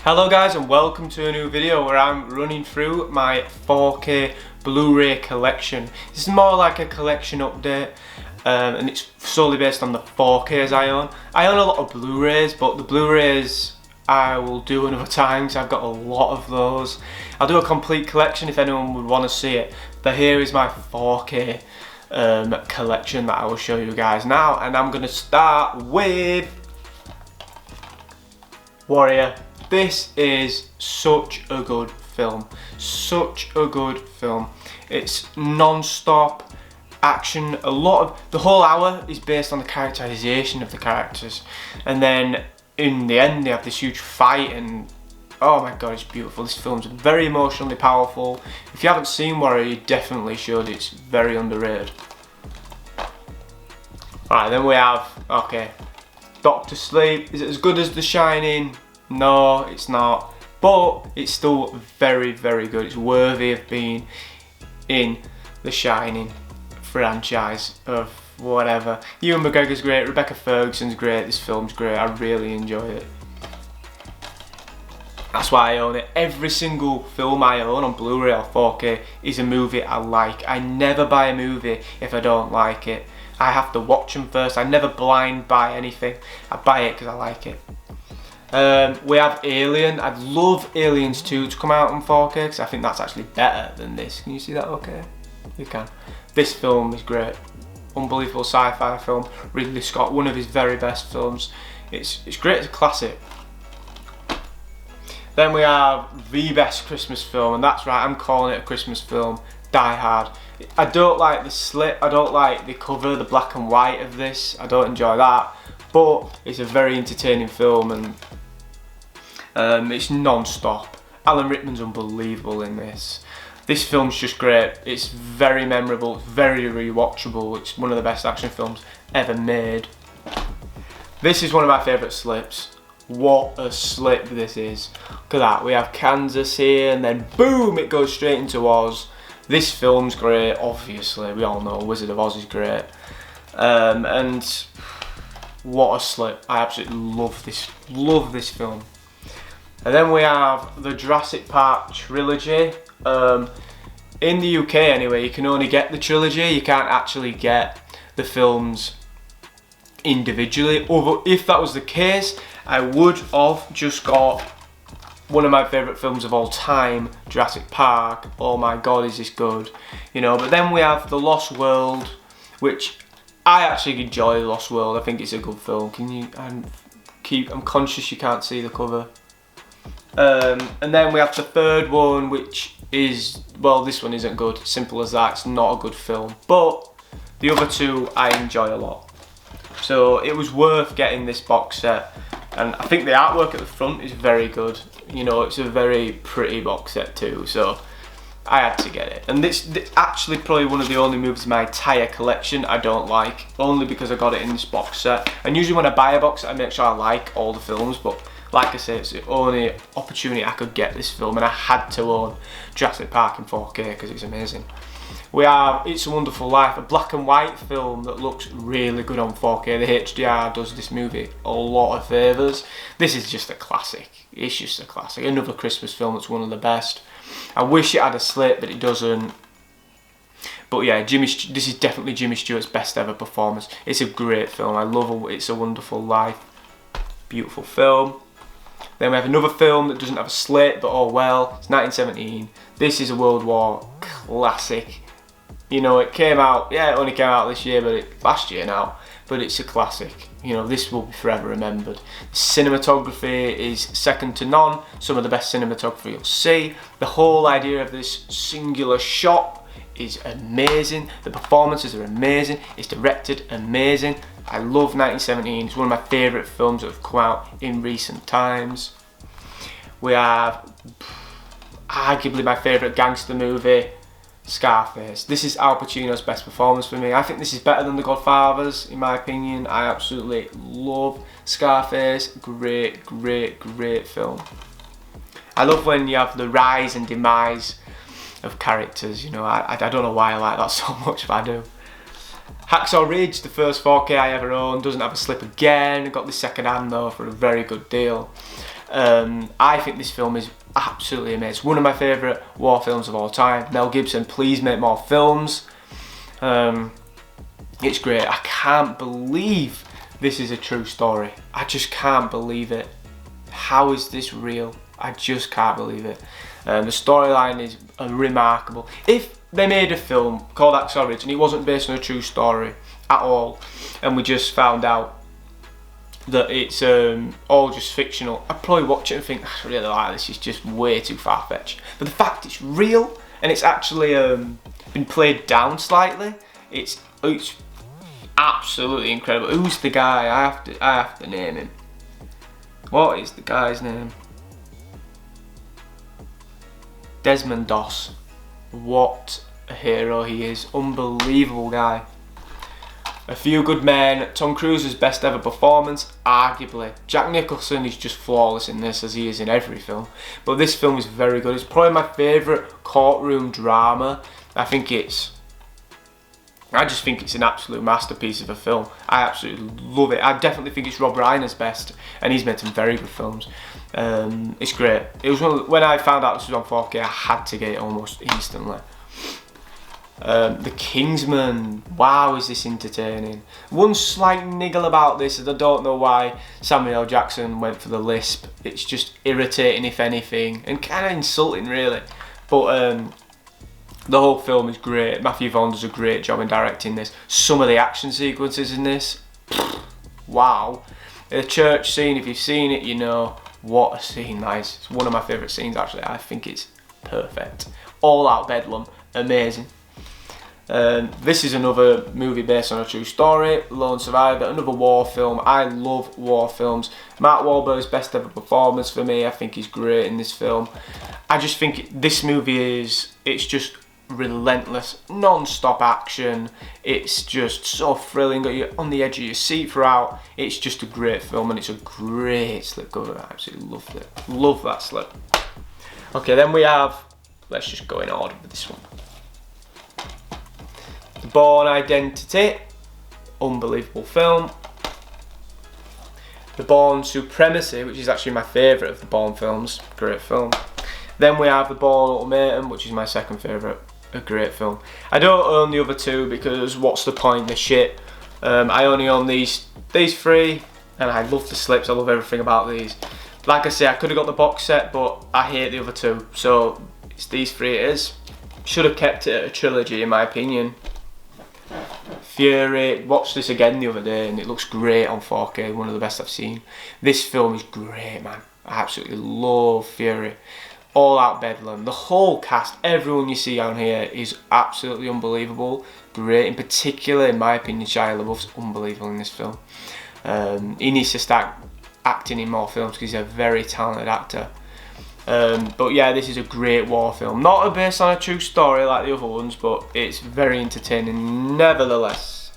Hello guys, and welcome to a new video where I'm running through my 4K Blu-ray collection. This is more like a collection update, and it's solely based on the 4Ks I own. I own a lot of Blu-rays, but the Blu-rays I will do another time because I've got a lot of those. I'll do a complete collection if anyone would want to see it, but here is my 4K collection that I will show you guys now, and I'm going to start with Warrior. This is such a good film. Such a good film. It's non-stop action. The whole hour is based on the characterization of the characters, and then in the end they have this huge fight, and oh my god, it's beautiful. This film's very emotionally powerful. If you haven't seen Warrior, you definitely should. It's very underrated. Alright, then we have, Doctor Sleep. Is it as good as The Shining? No, it's not, but it's still very, very good. It's worthy of being in the Shining franchise of whatever. Ewan McGregor's great, Rebecca Ferguson's great, this film's great, I really enjoy it. That's why I own it. Every single film I own on Blu-ray or 4K is a movie I like. I never buy a movie if I don't like it. I have to watch them first. I never blind buy anything. I buy it because I like it. We have Alien. I'd love Aliens 2 to come out on 4K because I think that's actually better than this. Can you see that okay? You can. This film is great. Unbelievable sci-fi film. Ridley Scott, one of his very best films. It's great, it's a classic. Then we have the best Christmas film, and that's right, I'm calling it a Christmas film, Die Hard. I don't like the slit, I don't like the cover, the black and white of this, I don't enjoy that, but it's a very entertaining film, and it's non-stop. Alan Rickman's unbelievable in this. This film's just great. It's very memorable, very rewatchable. It's one of the best action films ever made. This is one of my favourite slips. What a slip this is. Look at that. We have Kansas here, and then boom, it goes straight into Oz. This film's great, obviously. We all know Wizard of Oz is great. And what a slip. I absolutely love this film. And then we have the Jurassic Park Trilogy. In the UK anyway, you can only get the trilogy, you can't actually get the films individually. Although if that was the case, I would have just got one of my favourite films of all time, Jurassic Park. Oh my god, is this good, you know. But then we have The Lost World, which I actually enjoy. The Lost World, I think it's a good film. I'm conscious you can't see the cover. And then we have the third one, which is, well, this one isn't good, simple as that. It's not a good film, but the other two I enjoy a lot, so it was worth getting this box set. And I think the artwork at the front is very good, you know. It's a very pretty box set too, so I had to get it. And this actually probably one of the only movies in my entire collection I don't like, only because I got it in this box set. And usually when I buy a box set I make sure I like all the films, but like I said, it's the only opportunity I could get this film, and I had to own Jurassic Park in 4K because it's amazing. We have It's a Wonderful Life, a black and white film that looks really good on 4K. The HDR does this movie a lot of favours. This is just a classic. It's just a classic. Another Christmas film that's one of the best. I wish it had a slit, but it doesn't. But yeah, this is definitely Jimmy Stewart's best ever performance. It's a great film. I love It's a Wonderful Life. Beautiful film. Then we have another film that doesn't have a slit, but oh well, it's 1917. This is a World War classic. You know, it came out, yeah, it only came out this year, but last year now, but it's a classic. You know, this will be forever remembered. Cinematography is second to none. Some of the best cinematography you'll see. The whole idea of this singular shot is amazing. The performances are amazing. It's directed amazing. I love 1917. It's one of my favourite films that have come out in recent times. We have arguably my favourite gangster movie, Scarface. This is Al Pacino's best performance for me. I think this is better than The Godfathers, in my opinion. I absolutely love Scarface. Great, great, great film. I love when you have the rise and demise of characters, you know. I don't know why I like that so much, but I do. Hacksaw Ridge, the first 4K I ever owned, doesn't have a slip again. I got this second hand though for a very good deal. I think this film is absolutely amazing. One of my favourite war films of all time. Mel Gibson, please make more films. It's great. I can't believe this is a true story. I just can't believe it. How is this real? I just can't believe it. The storyline is remarkable. If they made a film called Axe Orange and it wasn't based on a true story at all, and we just found out that it's all just fictional, I'd probably watch it and think, I really like this, it's just way too far-fetched. But the fact it's real and it's actually been played down slightly, it's absolutely incredible. Who's the guy? I have to name him. What is the guy's name? Desmond Doss. What a hero he is. Unbelievable guy. A Few Good Men, Tom Cruise's best ever performance, arguably. Jack Nicholson is just flawless in this, as he is in every film. But this film is very good. It's probably my favourite courtroom drama. I just think it's an absolute masterpiece of a film. I absolutely love it. I definitely think it's Rob Reiner's best, and he's made some very good films. It's great. It was when I found out this was on 4K, I had to get it almost instantly. The Kingsman, wow, is this entertaining. One slight niggle about this is I don't know why Samuel L. Jackson went for the lisp. It's just irritating, if anything, and kind of insulting really. But the whole film is great. Matthew Vaughn does a great job in directing this. Some of the action sequences in this, wow. The church scene, if you've seen it, you know what a scene that is. It's one of my favourite scenes actually. I think it's perfect. All out bedlam, amazing. This is another movie based on a true story, Lone Survivor, another war film. I love war films. Mark Wahlberg's best ever performance for me. I think he's great in this film. I just think this movie it's just relentless, non-stop action. It's just so thrilling, got you on the edge of your seat throughout. It's just a great film, and it's a great slipcover. I absolutely loved it. Love that slip. Okay, then we have, let's just go in order with this one. The Bourne Identity, unbelievable film. The Bourne Supremacy, which is actually my favourite of the Bourne films, great film. Then we have The Bourne Ultimatum, which is my second favourite, a great film. I don't own the other two because what's the point, they're shit. I only own these three, and I love the slips, I love everything about these. Like I say, I could have got the box set, but I hate the other two, so it's these three it is. Should have kept it at a trilogy in my opinion. Fury, watched this again the other day and it looks great on 4K, one of the best I've seen. This film is great, man. I absolutely love Fury. All out bedlam. The whole cast, everyone you see on here is absolutely unbelievable. Great, in particular, in my opinion, Shia LaBeouf's unbelievable in this film. He needs to start acting in more films because he's a very talented actor. But yeah, this is a great war film. Not based on a true story like the other ones, but it's very entertaining nevertheless.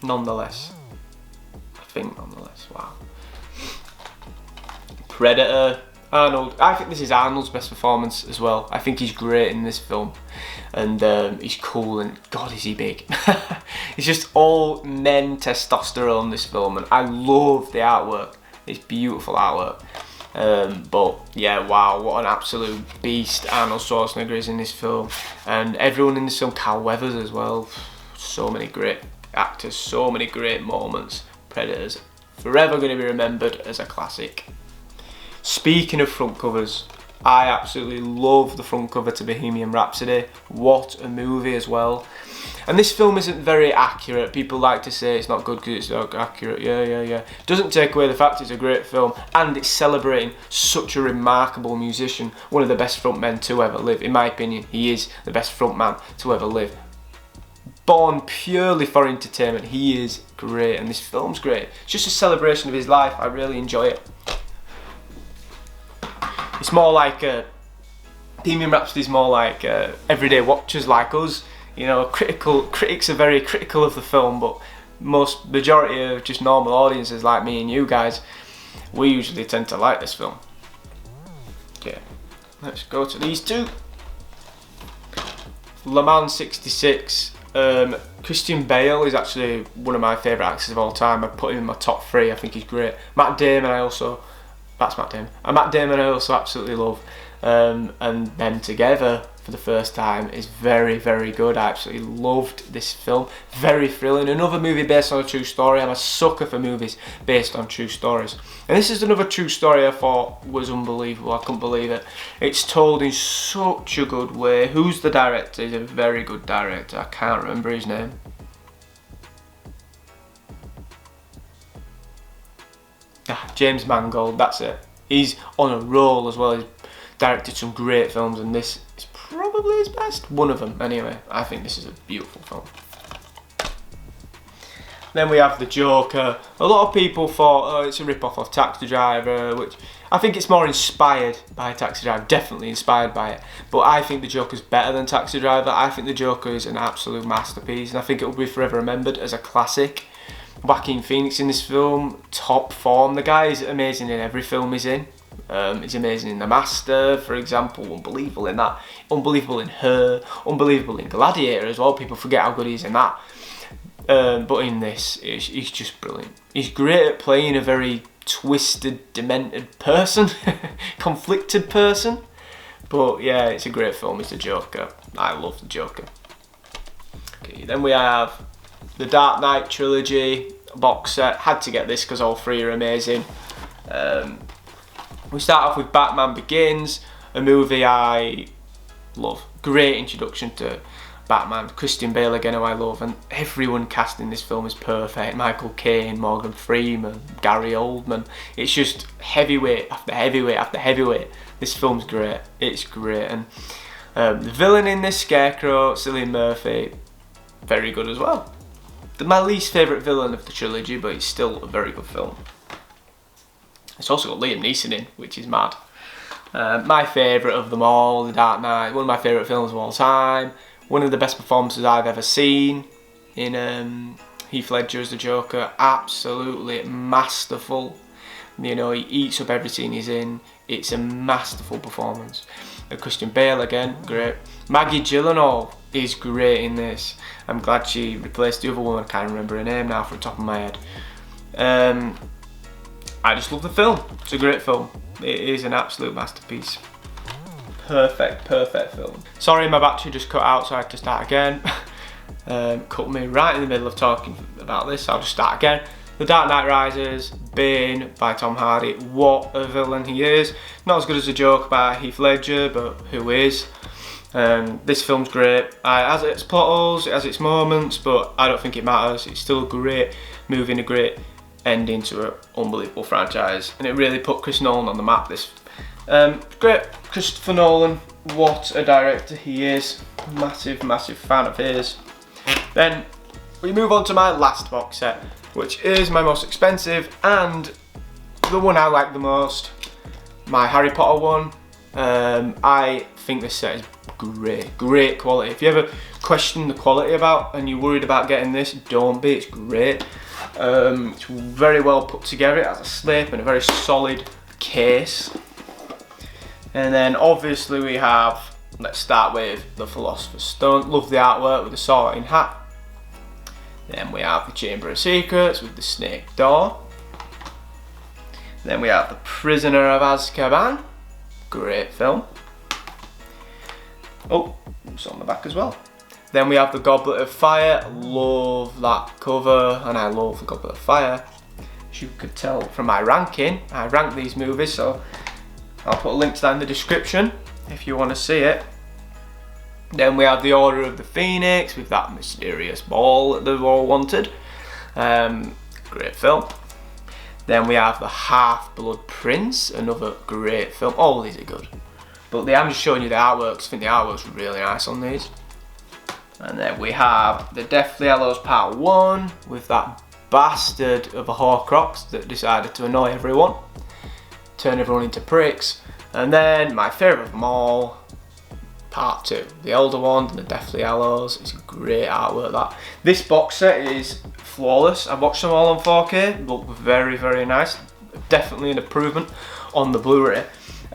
Nonetheless. Wow. Predator. Arnold. I think this is Arnold's best performance as well. I think he's great in this film. And he's cool and God is he big. It's just all men testosterone, this film, and I love the artwork. It's beautiful artwork. But yeah, wow, what an absolute beast Arnold Schwarzenegger is in this film, and everyone in this film, Carl Weathers as well. So many great actors, so many great moments. Predators, forever going to be remembered as a classic. Speaking of front covers, I absolutely love the front cover to Bohemian Rhapsody. What a movie as well. And this film isn't very accurate. People like to say it's not good because it's not accurate. Yeah. Doesn't take away the fact it's a great film, and it's celebrating such a remarkable musician. One of the best frontmen to ever live. In my opinion, he is the best frontman to ever live. Born purely for entertainment, he is great, and this film's great. It's just a celebration of his life. I really enjoy it. It's more like Bohemian Rhapsody is more like everyday watchers like us. You know, critics are very critical of the film, but majority of just normal audiences like me and you guys, we usually tend to like this film. Okay, let's go to these two. Le Mans '66. Christian Bale is actually one of my favourite actors of all time. I put him in my top 3. I think he's great. Matt Damon I also That's Matt Damon. And Matt Damon I also absolutely love. And them together for the first time is very, very good. I absolutely loved this film. Very thrilling. Another movie based on a true story. I'm a sucker for movies based on true stories. And this is another true story I thought was unbelievable. I couldn't believe it. It's told in such a good way. Who's the director? He's a very good director. I can't remember his name. James Mangold, that's it. He's on a roll as well. He's directed some great films, and this is probably his best. One of them, anyway. I think this is a beautiful film. Then we have The Joker. A lot of people thought, oh, it's a rip-off of Taxi Driver, which I think it's more inspired by Taxi Driver, definitely inspired by it. But I think The Joker's better than Taxi Driver. I think The Joker is an absolute masterpiece, and I think it will be forever remembered as a classic. Joaquin Phoenix in this film, top form. The guy is amazing in every film he's in. He's amazing in The Master, for example, unbelievable in that. Unbelievable in Her, unbelievable in Gladiator as well. People forget how good he is in that. But in this, he's just brilliant. He's great at playing a very twisted, demented person, conflicted person. But yeah, it's a great film, it's The Joker. I love The Joker. Okay, then we have the Dark Knight Trilogy box set. Had to get this because all three are amazing. We start off with Batman Begins, a movie I love. Great introduction to Batman. Christian Bale again, who I love, and everyone cast in this film is perfect. Michael Caine, Morgan Freeman, Gary Oldman. It's just heavyweight after heavyweight after heavyweight. This film's great. It's great, and the villain in this, Scarecrow, Cillian Murphy, very good as well. My least favourite villain of the trilogy, but it's still a very good film. It's also got Liam Neeson in, which is mad. My favourite of them all, The Dark Knight, one of my favourite films of all time. One of the best performances I've ever seen in Heath Ledger as the Joker. Absolutely masterful. You know, he eats up every scene he's in. It's a masterful performance. Christian Bale again, great. Maggie Gyllenhaal is great in this. I'm glad she replaced the other woman. I can't remember her name now from the top of my head. I just love the film. It's a great film. It is an absolute masterpiece. Perfect film. Sorry, my battery just cut out, so I had to start again. Cut me right in the middle of talking about this. I'll just start again. The Dark Knight Rises, Bane by Tom Hardy. What a villain he is. Not as good as The Joker by Heath Ledger, but who is? This film's great. It has its plot holes, it has its moments, but I don't think it matters. It's still a great movie and a great ending to an unbelievable franchise, and it really put Chris Nolan on the map. This great. Christopher Nolan, what a director he is. Massive fan of his. Then we move on to my last box set, which is my most expensive and the one I like the most, my Harry Potter one. I think this set is great quality. If you ever question the quality about and you're worried about getting this, don't be, it's great. It's very well put together. It has a slip and a very solid case. And then obviously we have, let's start with the Philosopher's Stone. Love the artwork with the sorting hat. Then we have the Chamber of Secrets with the snake door. Then we have the Prisoner of Azkaban. Great film. Oh, it's on the back as well. Then we have the Goblet of Fire. Love that cover, and I love the Goblet of Fire. As you could tell from my ranking, I rank these movies, so I'll put a link to that in the description if you want to see it. Then we have the Order of the Phoenix with that mysterious ball that they've all wanted. Great film. Then we have the Half-Blood Prince, another great film. All these are good. But I'm just showing you the artworks. I think the artwork's really nice on these. And then we have the Deathly Hallows Part 1 with that bastard of a Horcrux that decided to annoy everyone. Turn everyone into pricks. And then my favourite of them all, Part 2. The Elder Wand and the Deathly Hallows. It's a great artwork that. This box set is flawless. I've watched them all on 4K. Look very nice. Definitely an improvement on the Blu-ray.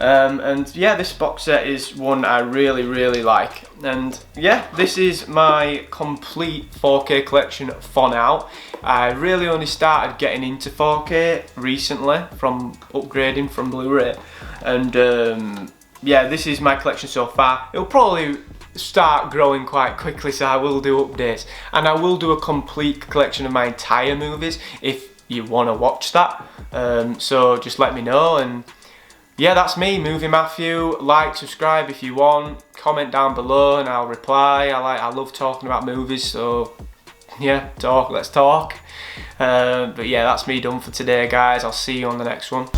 And yeah, this box set is one I really like. And yeah, this is my complete 4K collection for now. I really only started getting into 4K recently from upgrading from Blu-ray. And yeah, this is my collection so far. It'll probably start growing quite quickly, so I will do updates. And I will do a complete collection of my entire movies if you want to watch that. So just let me know. And yeah, that's me, Movie Matthew. Like, subscribe if you want, comment down below and I'll reply. I love talking about movies, so yeah, let's talk. But yeah, that's me done for today, guys. I'll see you on the next one.